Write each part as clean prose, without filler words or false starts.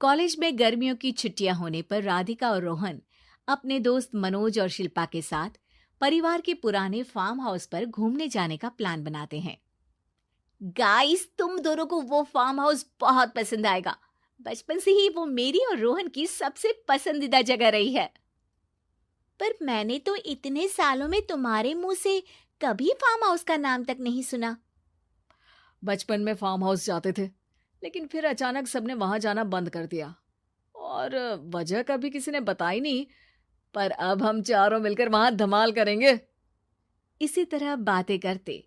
College में गर्मियों की छुट्टियां होने पर राधिका और रोहन अपने दोस्त मनोज और शिल्पा के साथ परिवार के पुराने फार्म हाउस पर घूमने जाने का प्लान बनाते हैं। गाइस, तुम दोनों को वो फार्म हाउस बहुत पसंद आएगा। बचपन से ही वो मेरी और रोहन की सबसे पसंदीदा जगह रही है। पर मैंने तो इतने सालों में तुम्हारे मुंह से कभी फार्म हाउस का नाम तक नहीं सुना। बचपन में फार्म हाउस जाते थे, लेकिन फिर अचानक सबने वहां जाना बंद कर दिया और वजह कभी किसी ने बताई नहीं। पर अब हम चारों मिलकर वहां धमाल करेंगे। इसी तरह बातें करते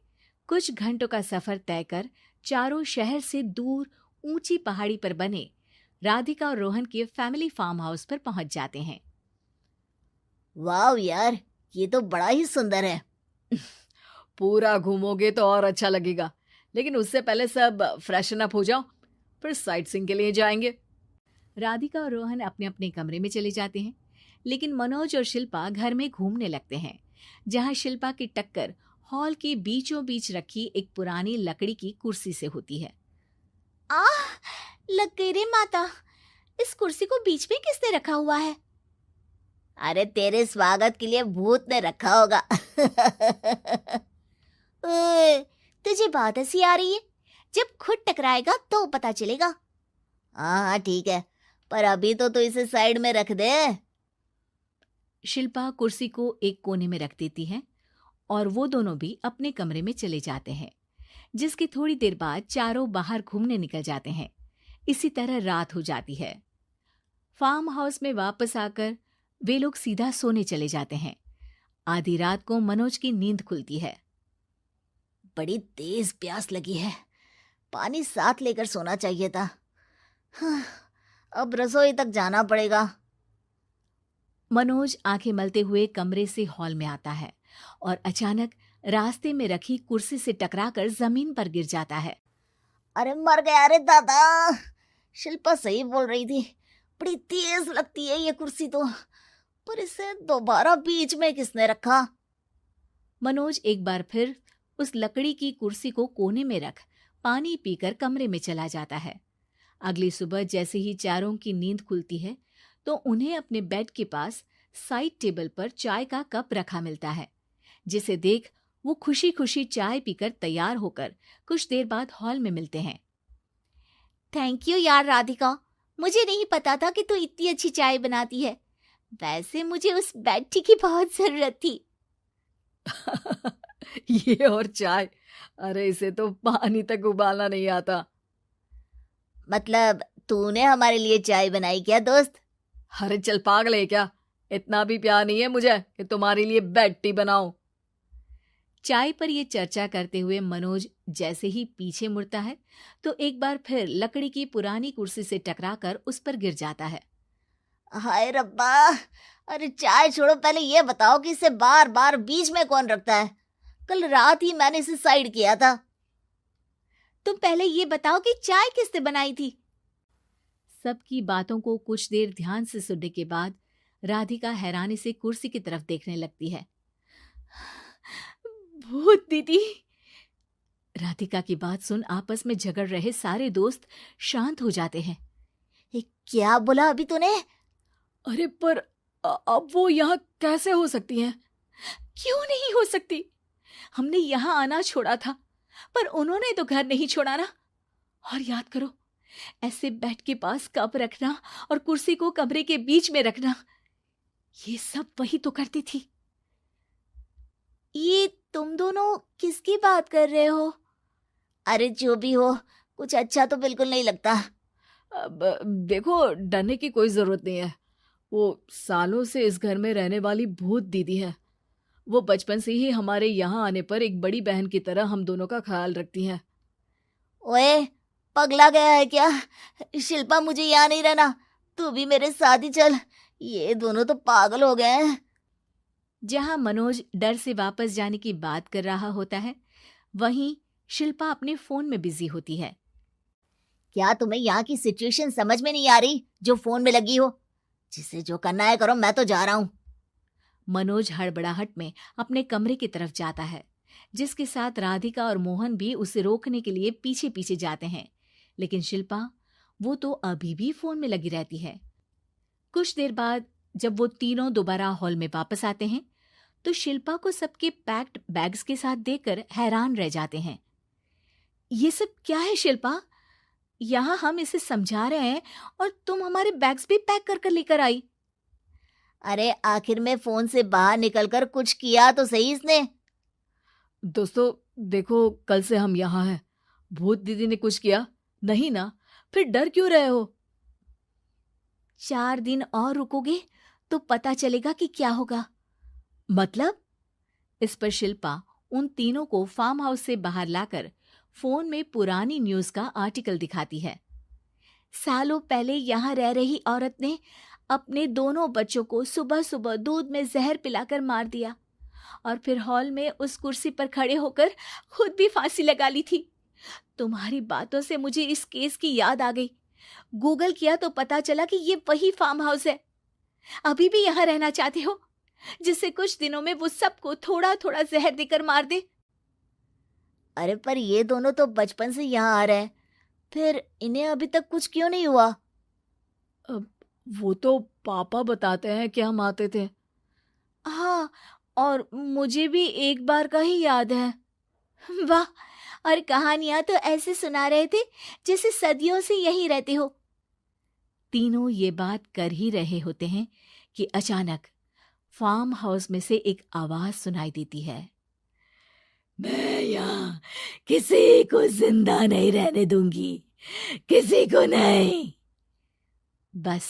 कुछ घंटों का सफर तय कर चारों शहर से दूर ऊंची पहाड़ी पर बने राधिका और रोहन के फैमिली फार्म हाउस पर पहुंच जाते हैं। वाह यार, ये तो बड़ा ही सुंदर है। पूरा घूमोगे तो और अच्छा लगेगा, लेकिन उससे पहले सब फ्रेशन अप हो जाओ, फिर साइट सीइंग के लिए जाएंगे। राधिका और रोहन अपने अपने कमरे में चले जाते हैं, लेकिन मनोज और शिल्पा घर में घूमने लगते हैं, जहां शिल्पा की टक्कर हॉल के बीचों बीच रखी एक पुरानी लकड़ी की कुर्सी से होती है। आह, लग गई रे माता, इस कुर्सी को बीच में किसने रखा हुआ है? अरे तेरे स्वागत के लिए भूत ने रखा होगा। ओए, तुझे बहुत हंसी आ रही है। जब खुद टकराएगा तो पता चलेगा। हाँ ठीक है, पर अभी तो तू इसे साइड में रख दे। शिल्पा कुर्सी को एक कोने में रख देती है और वो दोनों भी अपने कमरे में चले जाते हैं, जिसकी थोड़ी देर बाद चारों बाहर घूमने निकल जाते हैं। इसी तरह रात हो जाती है। फार्म हाउस में वापस आकर वे लोग सीधा सोने चले जाते हैं। आधी रात को मनोज की नींद खुलती है। बड़ी तेज प्यास लगी है, पानी साथ लेकर सोना चाहिए था। हाँ, अब रसोई तक जाना पड़ेगा। मनोज आंखें मलते हुए कमरे से हॉल में आता है और अचानक रास्ते में रखी कुर्सी से टकराकर जमीन पर गिर जाता है। अरे मर गया रे दादा। शिल्पा सही बोल रही थी, बड़ी तेज लगती है ये कुर्सी तो, पर इसे दोबारा बीच में किसने रखा? मनोज एक बार फिर उस लकड़ी की कुर्सी को कोने में रख पानी पीकर कमरे में चला जाता है। अगली सुबह जैसे ही चारों की नींद खुलती है तो उन्हें अपने बेड के पास साइड टेबल पर चाय का कप रखा मिलता है, जिसे देख वो खुशी खुशी चाय पीकर तैयार होकर कुछ देर बाद हॉल में मिलते हैं। थैंक यू यार राधिका, मुझे नहीं पता था कि तू इतनी अच्छी चाय बनाती है। वैसे मुझे उस बेड टी की बहुत जरूरत थी। ये और चाय, अरे इसे तो पानी तक उबालना नहीं आता। मतलब तूने हमारे लिए चाय बनाई क्या दोस्त? अरे चल पागल है क्या, इतना भी प्यार नहीं है मुझे कि तुम्हारे लिए बेड टी बनाऊं। चाय पर ये चर्चा करते हुए मनोज जैसे ही पीछे मुड़ता है तो एक बार फिर लकड़ी की पुरानी कुर्सी से टकराकर उस पर गिर जाता है। हाय रब्बा, अरे चाय छोड़ो, पहले ये बताओ कि इसे बार बार बीच में कौन रखता है? कल रात ही मैंने इसे साइड किया था। तुम पहले ये बताओ कि चाय किसने बनाई थी? सबकी बातों को कुछ देर ध्यान से सुनने के बाद राधिका हैरानी से कुर्सी की तरफ देखने लगती है। भूत दीदी। राधिका की बात सुन आपस में झगड़ रहे सारे दोस्त शांत हो जाते हैं। क्या बोला अभी तूने? अरे पर अब वो यहाँ कैसे हो सकती हैं? क्यों नहीं हो सकती? हमने यहाँ आना छोड़ा था, पर उन्होंने तो घर नहीं छोड़ा ना। और याद करो, ऐसे बेड के पास कप रखना और कुर्सी को कमरे के बीच में रखना, ये सब वही तो करती थी। ये तुम दोनों किसकी बात कर रहे हो? अरे जो भी हो, कुछ अच्छा तो बिल्कुल नहीं लगता। अब देखो, डरने की कोई जरूरत नहीं है। वो सालों से इस घर में रहने वाली भूत दीदी है। वो बचपन से ही हमारे यहाँ आने पर एक बड़ी बहन की तरह हम दोनों का ख्याल रखती हैं। ओए, पगला गया है क्या? शिल्पा, मुझे यहाँ नहीं रहना, तू भी मेरे साथ ही चल। ये दोनों तो पागल हो गए हैं। जहां मनोज डर से वापस जाने की बात कर रहा होता है, वहीं शिल्पा अपने फोन में बिजी होती है। क्या तुम्हें यहाँ की सिचुएशन समझ में नहीं आ रही जो फोन में लगी हो? जिसे जो करना है करो, मैं तो जा रहा हूँ। मनोज हड़बड़ाहट में अपने कमरे की तरफ जाता है, जिसके साथ राधिका और मोहन भी उसे रोकने के लिए पीछे पीछे जाते हैं, लेकिन शिल्पा वो तो अभी भी फोन में लगी रहती है। कुछ देर बाद जब वो तीनों दोबारा हॉल में वापस आते हैं तो शिल्पा को सबके पैक्ड बैग्स के साथ देखकर हैरान रह जाते हैं। ये सब क्या है शिल्पा? यहाँ हम इसे समझा रहे हैं और तुम हमारे बैग्स भी पैक कर कर लेकर आई। अरे आखिर में फोन से बाहर निकलकर कुछ किया तो सही इसने। दोस्तों देखो, कल से हम यहाँ हैं। भूत दीदी ने कुछ किया नहीं ना? फिर डर क्यों रहे हो? 4 दिन और रुकोगे तो पता चलेगा कि क्या होगा। मतलब? इस पर शिल्पा उन तीनों को फार्म हाउस से बाहर लाकर फोन में पुरानी न्यूज का आर्टिकल दिखाती है। सालों पहले यहाँ रह रही औरत ने अपने दोनों बच्चों को सुबह सुबह दूध में जहर पिलाकर मार दिया और फिर हॉल में उस कुर्सी पर खड़े होकर खुद भी फांसी लगा ली थी। तुम्हारी बातों से मुझे इस केस की याद आ गई। गूगल किया तो पता चला कि ये वही फार्म हाउस है। अभी भी यहाँ रहना चाहते हो जिससे कुछ दिनों में वो सबको थोड़ा थोड़ा जहर देकर मार दे? अरे पर ये दोनों तो बचपन से यहाँ आ रहे हैं, फिर इन्हें अभी तक कुछ क्यों नहीं हुआ? वो तो पापा बताते हैं कि हम आते थे। हाँ, और मुझे भी एक बार का ही याद है। वाह, और कहानियां तो ऐसे सुना रहे थे जैसे सदियों से यहीं रहते हो। तीनों ये बात कर ही रहे होते हैं कि अचानक फार्म हाउस में से एक आवाज सुनाई देती है। मैं यहाँ किसी को जिंदा नहीं रहने दूंगी, किसी को नहीं। बस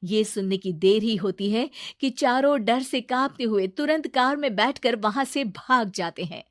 ये सुनने की देर ही होती है कि चारों डर से कांपते हुए तुरंत कार में बैठकर वहां से भाग जाते हैं।